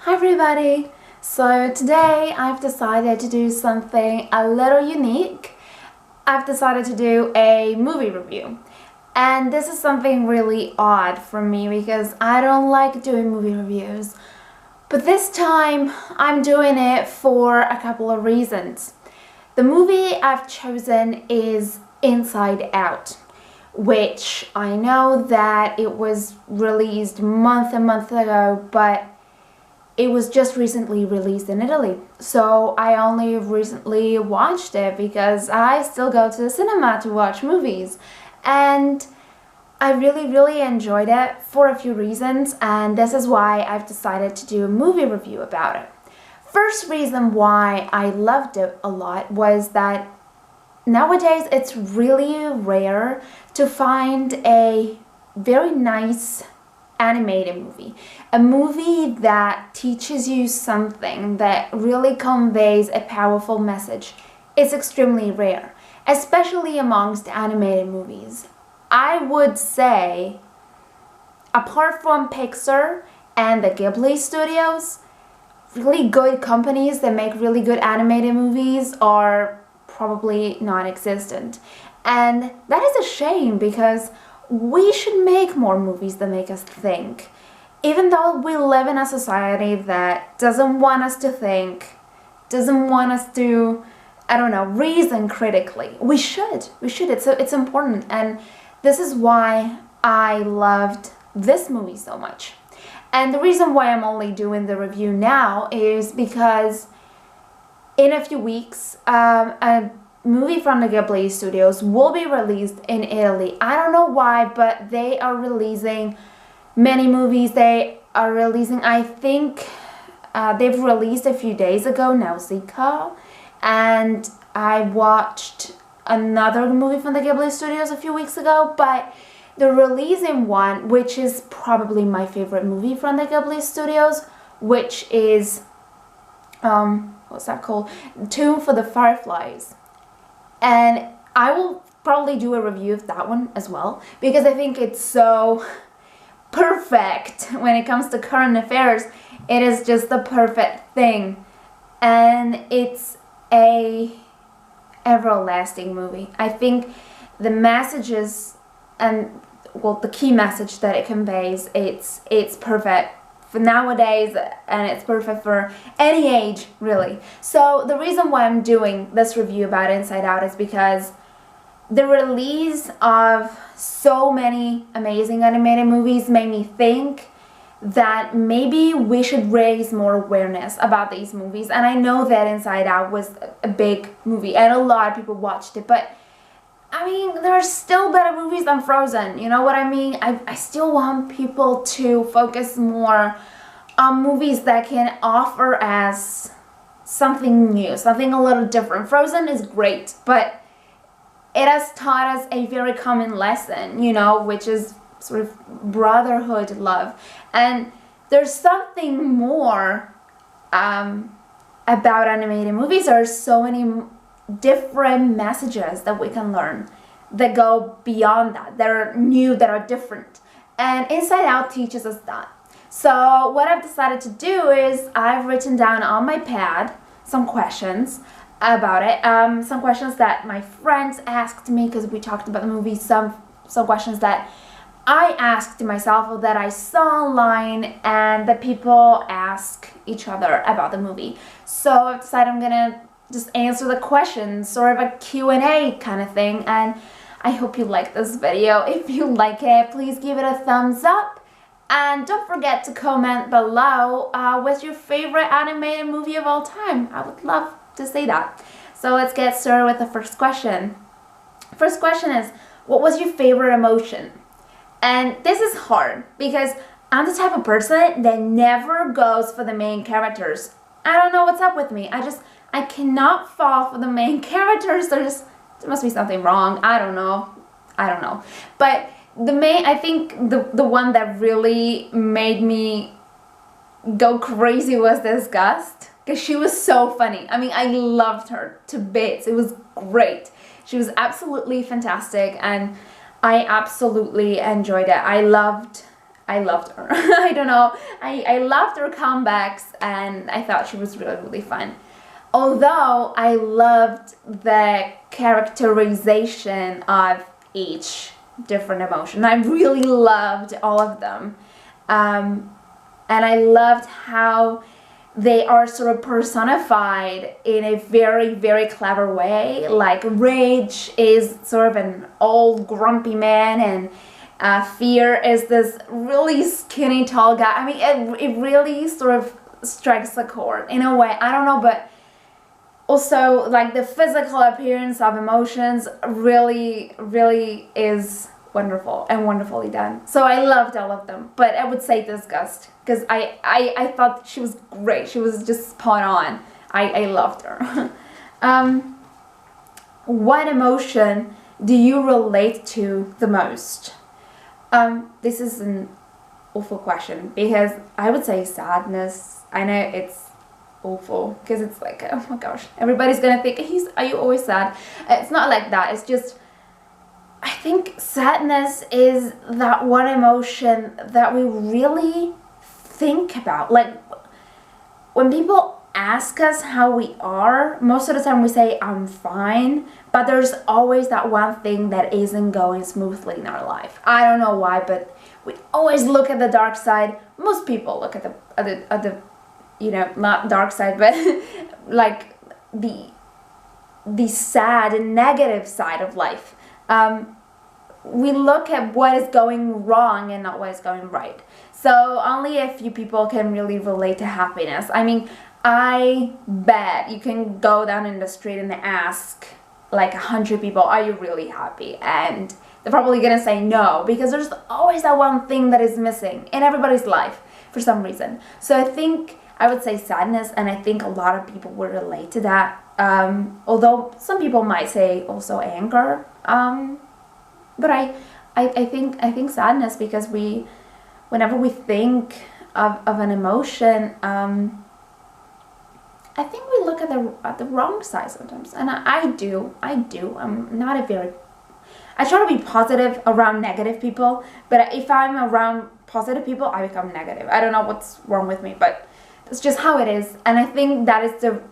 Hi everybody! So today I've decided to do something a little unique. I've decided to do a movie review. And this is something really odd for me because I don't like doing movie reviews. But this time I'm doing it for a couple of reasons. The movie I've chosen is Inside Out, which I know that it was released months and months ago, but it was just recently released in Italy, so I only recently watched it because I still go to the cinema to watch movies. And I really enjoyed it for a few reasons, and this is why I've decided to do a movie review about it. First reason why I loved it a lot was that nowadays it's really rare to find a very nice animated movie. A movie that teaches you something, that really conveys a powerful message. It's extremely rare, especially amongst animated movies. I would say, apart from Pixar and the Ghibli studios, really good companies that make really good animated movies are probably non-existent. And that is a shame because we should make more movies that make us think. Even though we live in a society that doesn't want us to think, doesn't want us to, I don't know, reason critically. We should. It's important. And this is why I loved this movie so much. And the reason why I'm only doing the review now is because in a few weeks, a movie from the Ghibli studios will be released in Italy. I don't know why, but they are releasing many movies. They are releasing, I think, they've released a few days ago, Nausicaa, and I watched another movie from the Ghibli studios a few weeks ago, but they're releasing one, which is probably my favorite movie from the Ghibli studios, which is, what's that called? Tomb for the Fireflies. And I will probably do a review of that one as well because I think it's so perfect when it comes to current affairs. It is just the perfect thing, and it's a everlasting movie. I think the messages and the key message that it conveys, it's perfect for nowadays, and it's perfect for any age, really. So the reason why I'm doing this review about Inside Out is because the release of so many amazing animated movies made me think that maybe we should raise more awareness about these movies. And I know that Inside Out was a big movie and a lot of people watched it, but I mean, there are still better movies than Frozen, you know what I mean? I still want people to focus more on movies that can offer us something new, something a little different. Frozen is great, but it has taught us a very common lesson, you know, which is sort of brotherhood love. And there's something more about animated movies. There are so many different messages that we can learn that go beyond that, that are new, that are different. And Inside Out teaches us that. So what I've decided to do is I've written down on my pad some questions about it. Some questions that my friends asked me because we talked about the movie. Some questions that I asked myself or that I saw online and that people ask each other about the movie. So I've decided I'm gonna just answer the questions, sort of a Q&A kind of thing, and I hope you like this video. If you like it, please give it a thumbs up, and don't forget to comment below what's your favorite animated movie of all time. I would love to see that. So let's get started with the first question. First question is, what was your favorite emotion? And this is hard because I'm the type of person that never goes for the main characters. I don't know what's up with me. I cannot fall for the main characters. There must be something wrong. I don't know. But I think the one that really made me go crazy was this Gust, because she was so funny. I mean, I loved her to bits. It was great. She was absolutely fantastic, and I absolutely enjoyed it. I loved I loved her. I don't know. I loved her comebacks, and I thought she was really, really fun. Although I loved the characterization of each different emotion. I really loved all of them. And I loved how they are sort of personified in a very, very clever way. Like rage is sort of an old grumpy man, and fear is this really skinny tall guy. I mean, it really sort of strikes a chord in a way. I don't know, but also like the physical appearance of emotions really, really is wonderful and wonderfully done. So I loved all of them, but I would say Disgust, because I thought she was great. She was just spot on. I loved her. What emotion do you relate to the most? This is an awful question, because I would say sadness. I know it's awful, because it's like, oh my gosh, everybody's gonna think, are you always sad? It's not like that. It's just, I think sadness is that one emotion that we really think about. Like, when people ask us how we are, most of the time we say, I'm fine, but there's always that one thing that isn't going smoothly in our life. I don't know why, but we always look at the dark side. Most people look at the you know, not dark side, but like the sad and negative side of life. We look at what is going wrong and not what is going right. So only a few people can really relate to happiness. I mean, I bet you can go down in the street and ask like 100 people, are you really happy? And they're probably gonna say no, because there's always that one thing that is missing in everybody's life for some reason. So I think I would say sadness, and I think a lot of people would relate to that. Although some people might say also anger. But I think sadness, because whenever we think of an emotion, I think we look at the wrong side sometimes, and I do. I'm not a very. I try to be positive around negative people, but if I'm around positive people, I become negative. I don't know what's wrong with me, but it's just how it is. And I think that is the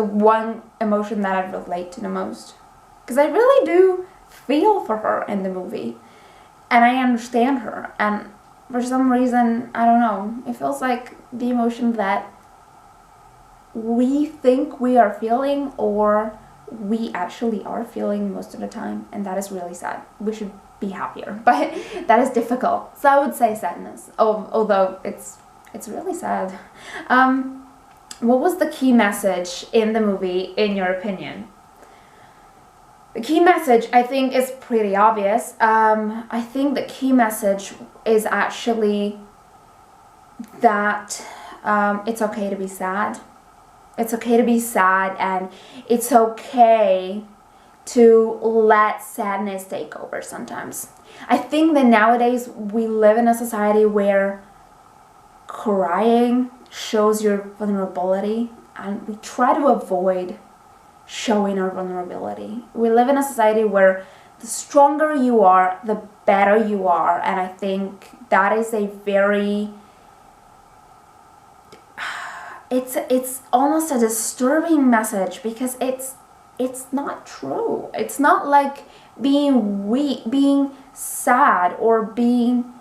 one emotion that I relate to the most, because I really do feel for her in the movie, and I understand her, and for some reason, I don't know, it feels like the emotion that we think we are feeling, or we actually are feeling most of the time, and that is really sad. We should be happier, but that is difficult. So I would say sadness, although it's really sad. What was the key message in the movie, in your opinion? The key message, I think, is pretty obvious. I think the key message is actually that it's okay to be sad. It's okay to be sad, and it's okay to let sadness take over sometimes. I think that nowadays we live in a society where crying shows your vulnerability, and we try to avoid showing our vulnerability. We live in a society where the stronger you are, the better you are, and I think that is a very, it's almost a disturbing message, because it's not true. It's not like being weak, being sad, or being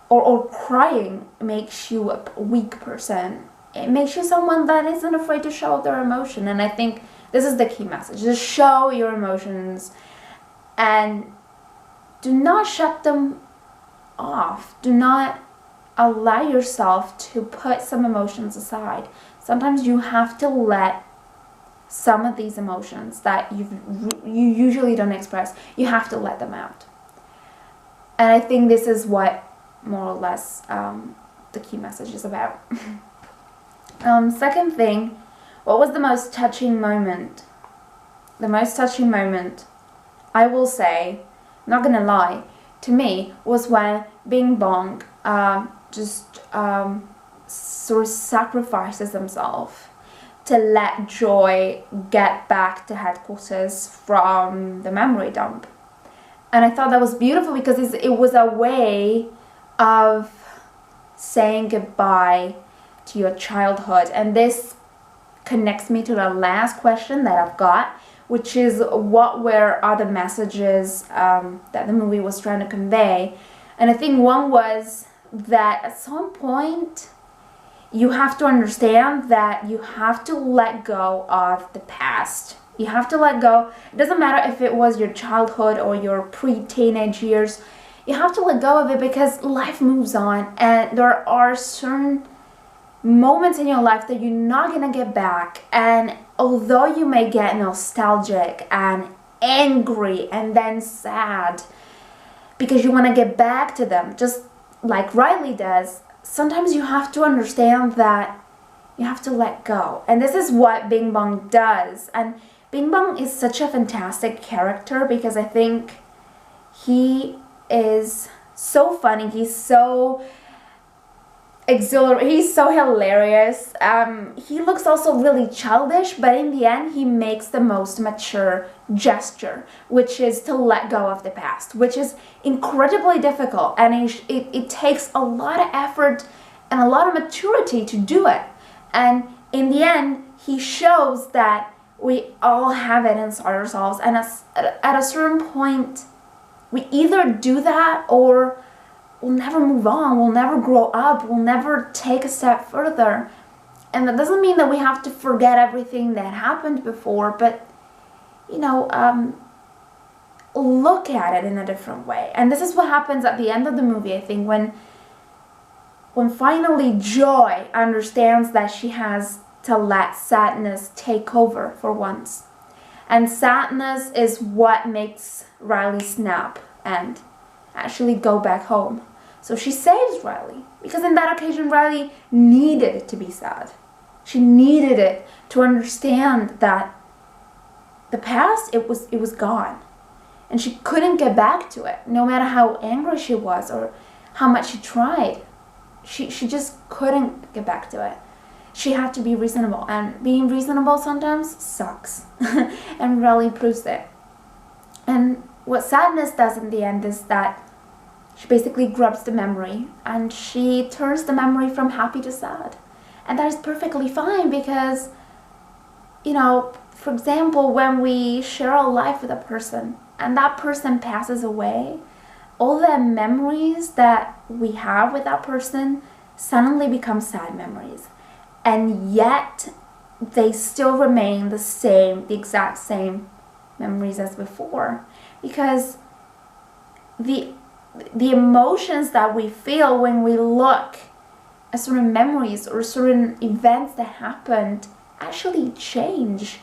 or crying makes you a weak person. It makes you someone that isn't afraid to show their emotion. And I think this is the key message. Just show your emotions, and do not shut them off. Do not allow yourself to put some emotions aside. Sometimes you have to let some of these emotions that you usually don't express, you have to let them out. And I think this is what more or less the key message is about. Second thing, what was the most touching moment? The most touching moment, I will say, not gonna lie, to me, was when Bing Bong sort of sacrifices himself to let Joy get back to headquarters from the memory dump. And I thought that was beautiful because it was a way of saying goodbye to your childhood. And this connects me to the last question that I've got, which is what were other messages that the movie was trying to convey. And I think one was that at some point you have to understand that you have to let go of the past. You have to let go. It doesn't matter if it was your childhood or your pre-teenage years. You have to let go of it because life moves on, and there are certain moments in your life that you're not going to get back. And although you may get nostalgic and angry and then sad because you want to get back to them, just like Riley does, sometimes you have to understand that you have to let go. And this is what Bing Bong does. And Bing Bong is such a fantastic character because I think he is so funny. He's so exhilarating. He's so hilarious. He looks also really childish, but in the end he makes the most mature gesture, which is to let go of the past, which is incredibly difficult, and it takes a lot of effort and a lot of maturity to do it. And in the end he shows that we all have it inside ourselves, and at a certain point we either do that or we'll never move on, we'll never grow up, we'll never take a step further. And that doesn't mean that we have to forget everything that happened before, but look at it in a different way. And this is what happens at the end of the movie, I think, when finally Joy understands that she has to let sadness take over for once. And sadness is what makes Riley snap and actually go back home. So she saves Riley, because in that occasion Riley needed to be sad. She needed it to understand that the past, it was gone, and she couldn't get back to it, no matter how angry she was or how much she tried. She just couldn't get back to it. She had to be reasonable, and being reasonable sometimes sucks. And Riley proves it. And what sadness does in the end is that she basically grabs the memory and she turns the memory from happy to sad. And that is perfectly fine because, for example, when we share our life with a person and that person passes away, all the memories that we have with that person suddenly become sad memories. And yet they still remain the exact same memories as before, because the emotions that we feel when we look at certain memories or certain events that happened actually change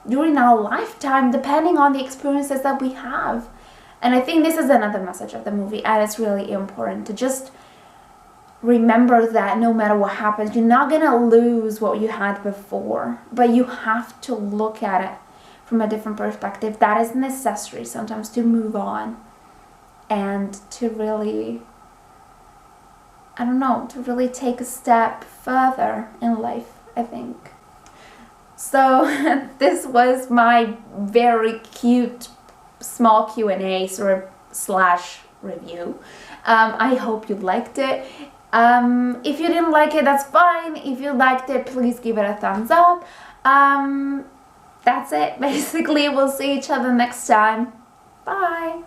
during our lifetime depending on the experiences that we have. And I think this is another message of the movie, and it's really important to just remember that no matter what happens, you're not going to lose what you had before, but you have to look at it from a different perspective. That is necessary sometimes to move on and to really, to really take a step further in life, I think. So this was my very cute small Q&A / review. I hope you liked it. If you didn't like it, that's fine. If you liked it, please give it a thumbs up. That's it. Basically, we'll see each other next time. Bye.